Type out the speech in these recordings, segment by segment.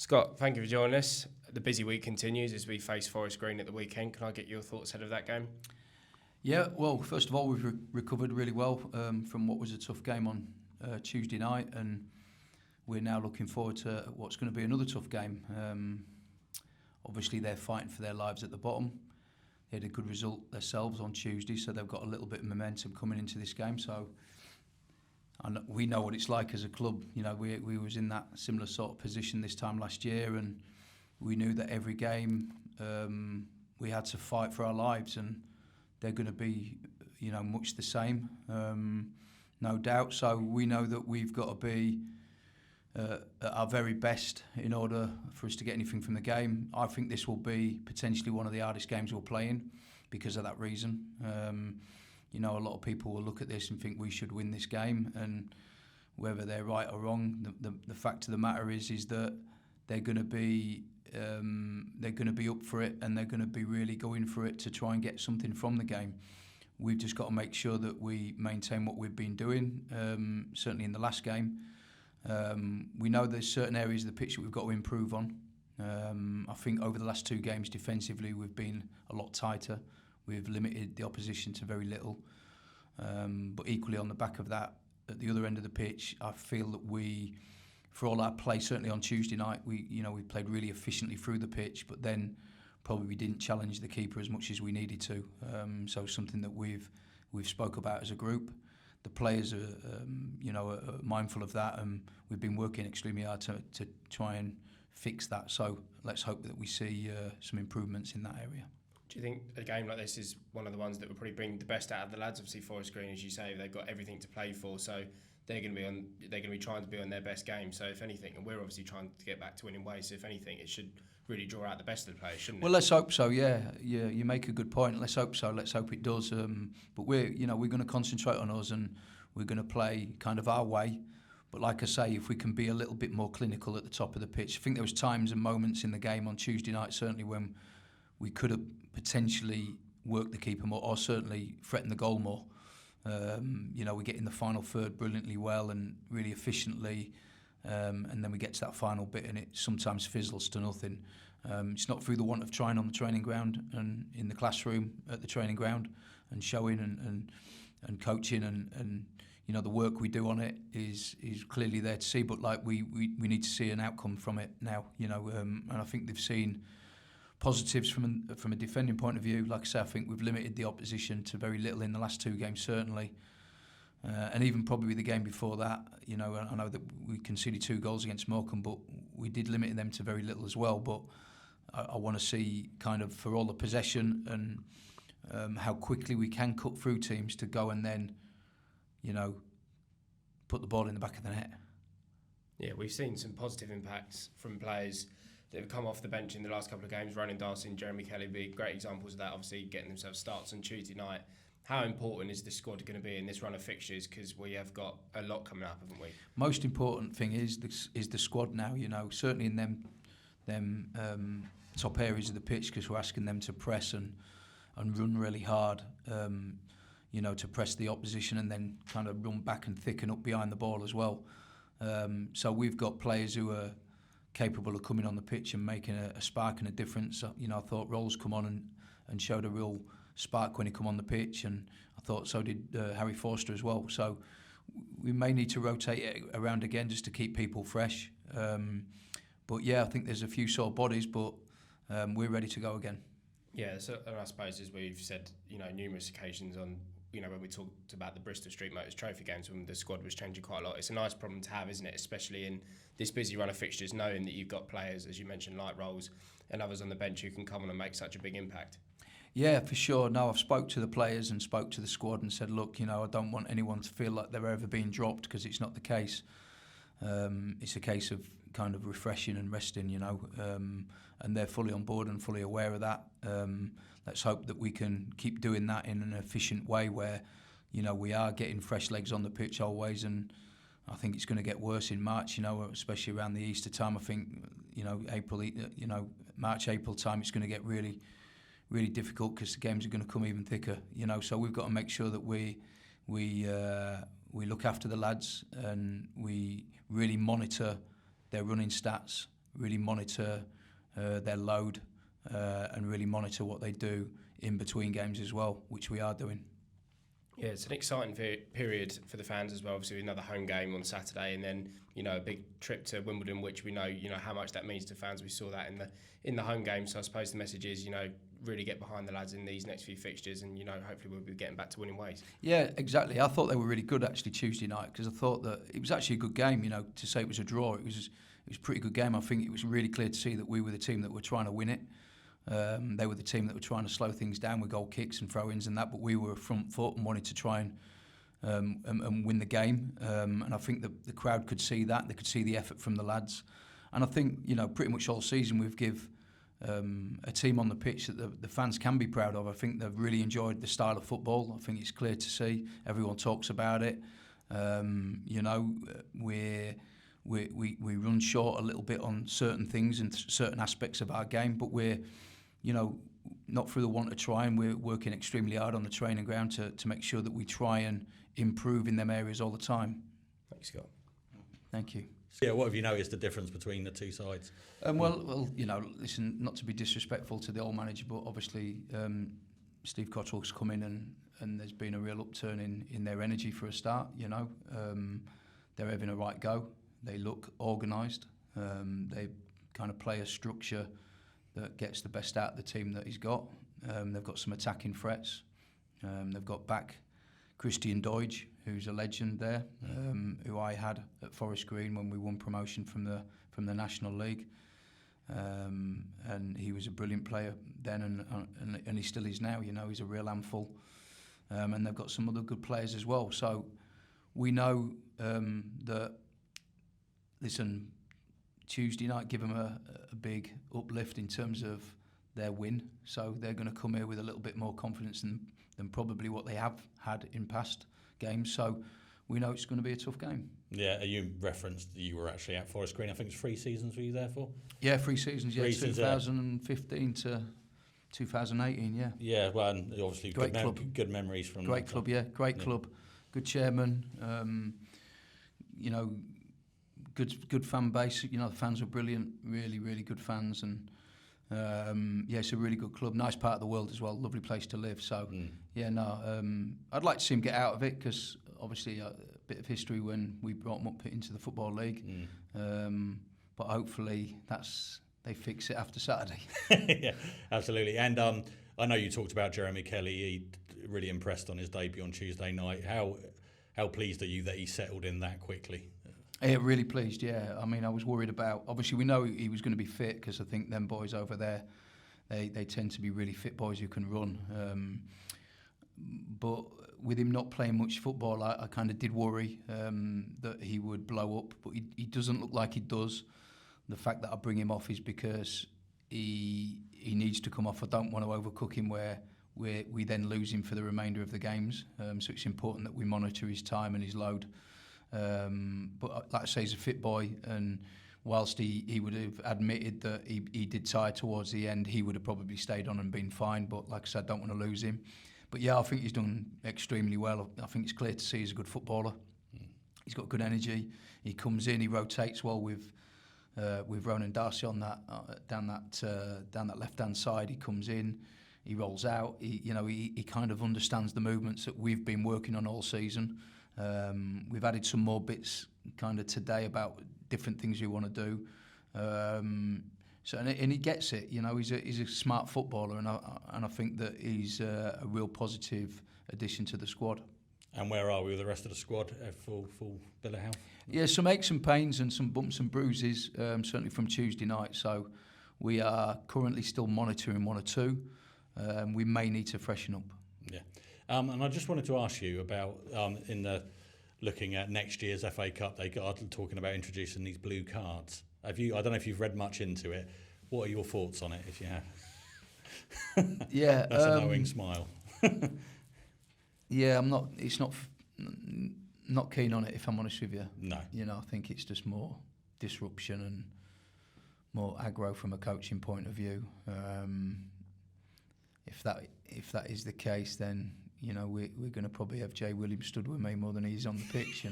Scott, thank you for joining us. The busy week continues as we face Forest Green at the weekend. Can I get your thoughts ahead of that game? Yeah, well, first of all, we've recovered really well from what was a tough game on Tuesday night, and we're now looking forward to what's going to be another tough game. Obviously, they're fighting for their lives at the bottom. They had a good result themselves on Tuesday, so they've got a little bit of momentum coming into this game. So, and we know what it's like as a club. You know, we was in that similar sort of position this time last year, and we knew that every game we had to fight for our lives, and they're going to be, much the same, no doubt. So we know that we've got to be at our very best in order for us to get anything from the game. I think this will be potentially one of the hardest games we'll play in because of that reason. A lot of people will look at this and think we should win this game, and whether they're right or wrong, the fact of the matter is that they're going to be up for it, and they're going to be really going for it to try and get something from the game. We've just got to make sure that we maintain what we've been doing, certainly in the last game. We know there's certain areas of the pitch that we've got to improve on. I think over the last two games defensively we've been a lot tighter. We've limited the opposition to very little. But equally on the back of that, at the other end of the pitch, I feel that we, for all our play, certainly on Tuesday night, we played really efficiently through the pitch, but then probably we didn't challenge the keeper as much as we needed to. So something that we've spoke about as a group. The players are mindful of that, and we've been working extremely hard to try and fix that. So let's hope that we see some improvements in that area. Do you think a game like this is one of the ones that will probably bring the best out of the lads? Obviously, Forest Green, as you say, they've got everything to play for, so they're going to be trying to be on their best game. So if anything, and we're obviously trying to get back to winning ways. So if anything, it should really draw out the best of the players, shouldn't it? Well, let's hope so. Yeah, you make a good point. Let's hope so. Let's hope it does. But we're going to concentrate on us, and we're going to play kind of our way. But like I say, if we can be a little bit more clinical at the top of the pitch, I think there was times and moments in the game on Tuesday night, certainly when we could have potentially worked the keeper more, or certainly threatened the goal more. We get in the final third brilliantly well and really efficiently, and then we get to that final bit and it sometimes fizzles to nothing. It's not through the want of trying on the training ground and in the classroom at the training ground and showing and coaching and the work we do on it is clearly there to see, but we need to see an outcome from it now, and I think they've seen positives from a defending point of view. Like I say, I think we've limited the opposition to very little in the last two games, certainly. And even probably the game before that, I know that we conceded 2 goals against Morecambe, but we did limit them to very little as well. But I want to see kind of for all the possession and how quickly we can cut through teams to go and then, put the ball in the back of the net. Yeah, we've seen some positive impacts from players that have come off the bench in the last couple of games. Ronan Darcy and Jeremy Kelly be great examples of that, obviously getting themselves starts on Tuesday night. How important is the squad going to be in this run of fixtures? Because we have got a lot coming up, haven't we? Most important thing is the squad now, certainly in them top areas of the pitch, because we're asking them to press and run really hard, to press the opposition and then kind of run back and thicken up behind the ball as well. So we've got players who are capable of coming on the pitch and making a spark and a difference. I thought Rolls come on and showed a real spark when he come on the pitch, and I thought so did Harry Forster as well. So we may need to rotate it around again just to keep people fresh. But yeah, I think there's a few sore bodies, but we're ready to go again. Yeah, so and I suppose as we've said, numerous occasions on, when we talked about the Bristol Street Motors Trophy games when the squad was changing quite a lot, it's a nice problem to have, isn't it? Especially in this busy run of fixtures, knowing that you've got players, as you mentioned, like Rolls and others on the bench who can come on and make such a big impact. Yeah, for sure. No, I've spoke to the players and spoke to the squad and said, look, I don't want anyone to feel like they're ever being dropped, because it's not the case. It's a case of kind of refreshing and resting, and they're fully on board and fully aware of that. Let's hope that we can keep doing that in an efficient way where, we are getting fresh legs on the pitch always, and I think it's going to get worse in March, especially around the Easter time. I think, April, March, April time, it's going to get really, really difficult because the games are going to come even thicker, so we've got to make sure that we look after the lads and we really monitor their running stats, really monitor their load and really monitor what they do in between games as well, which we are doing. Yeah, it's an exciting period for the fans as well. Obviously, another home game on Saturday, and then a big trip to Wimbledon, which we know how much that means to fans. We saw that in the home game. So I suppose the message is really get behind the lads in these next few fixtures, and hopefully we'll be getting back to winning ways. Yeah, exactly. I thought they were really good actually Tuesday night, because I thought that it was actually a good game. To say it was a draw, it was a pretty good game. I think it was really clear to see that we were the team that were trying to win it. They were the team that were trying to slow things down with goal kicks and throw-ins and that, but we were front foot and wanted to try and win the game. And I think the crowd could see that. They could see the effort from the lads. And I think, pretty much all season we've give a team on the pitch that the fans can be proud of. I think they've really enjoyed the style of football. I think it's clear to see. Everyone talks about it. We run short a little bit on certain things and certain aspects of our game, but we're not through the want to try, and we're working extremely hard on the training ground to make sure that we try and improve in them areas all the time. Thanks, Scott. Thank you. So, yeah, what have you noticed the difference between the two sides? Well, listen, not to be disrespectful to the old manager, but obviously Steve Cottrell's come in and there's been a real upturn in their energy for a start. They're having a right go. They look organised. They kind of play a structure that gets the best out of the team that he's got. They've got some attacking threats. They've got back Christian Deutsch, who's a legend there, who I had at Forest Green when we won promotion from the National League. And he was a brilliant player then, and he still is now. He's a real handful. And they've got some other good players as well. So we know that. Listen, Tuesday night give them a big uplift in terms of their win, so they're going to come here with a little bit more confidence than probably what they have had in past games. So we know it's going to be a tough game. Yeah, you referenced that you were actually at Forest Green. I think it's 3 seasons were you there for? Yeah, 3 seasons. Yeah, 2015 to 2018. Yeah. Yeah, well, and obviously great club. Good memories from great that club. time. Yeah, great club, good chairman. Good fan base. The fans were brilliant, really, really good fans, and it's a really good club. Nice part of the world as well. Lovely place to live. So I'd like to see him get out of it, because obviously a bit of history when we brought him up into the Football League. But hopefully they fix it after Saturday. Yeah, absolutely. And I know you talked about Jeremy Kelly. He really impressed on his debut on Tuesday night. How pleased are you that he settled in that quickly? Yeah, really pleased, yeah. I mean, I was worried about... Obviously, we know he was going to be fit, because I think them boys over there, they tend to be really fit boys who can run. But with him not playing much football, I kind of did worry that he would blow up. But he doesn't look like he does. The fact that I bring him off is because he needs to come off. I don't want to overcook him where we then lose him for the remainder of the games. So it's important that we monitor his time and his load. But like I say, he's a fit boy, and whilst he would have admitted that he did tire towards the end, he would have probably stayed on and been fine. But like I said, I don't want to lose him. But yeah, I think he's done extremely well. I think it's clear to see he's a good footballer. He's got good energy. He comes in, he rotates well with Ronan Darcy on that down that left hand side. He comes in, he rolls out. He kind of understands the movements that we've been working on all season. We've added some more bits kind of today about different things we want to do. And he gets it. He's a smart footballer, and I think that he's a real positive addition to the squad. And where are we with the rest of the squad? Full bill of health? Yeah, some aches and pains and some bumps and bruises, certainly from Tuesday night. So we are currently still monitoring 1 or 2. We may need to freshen up. Yeah. And I just wanted to ask you about looking at next year's FA Cup. They got talking about introducing these blue cards. I don't know if you've read much into it. What are your thoughts on it, if you have? Yeah, that's a knowing smile. Yeah, I'm not. It's not keen on it, if I'm honest with you. No. I think it's just more disruption and more aggro from a coaching point of view. If that is the case, then we're going to probably have Jay Williams stood with me more than he's on the pitch,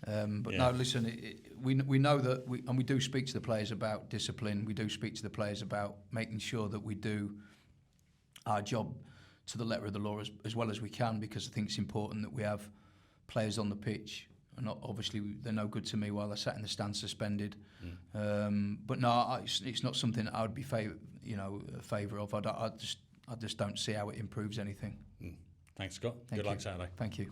But no, listen, we know that we do speak to the players about discipline. We do speak to the players about making sure that we do our job to the letter of the law as well as we can, because I think it's important that we have players on the pitch. And obviously they're no good to me while they're sat in the stand suspended. But no, it's not something that I would be favour of. I just don't see how it improves anything. Thanks, Scott. Good luck Saturday. Thank you.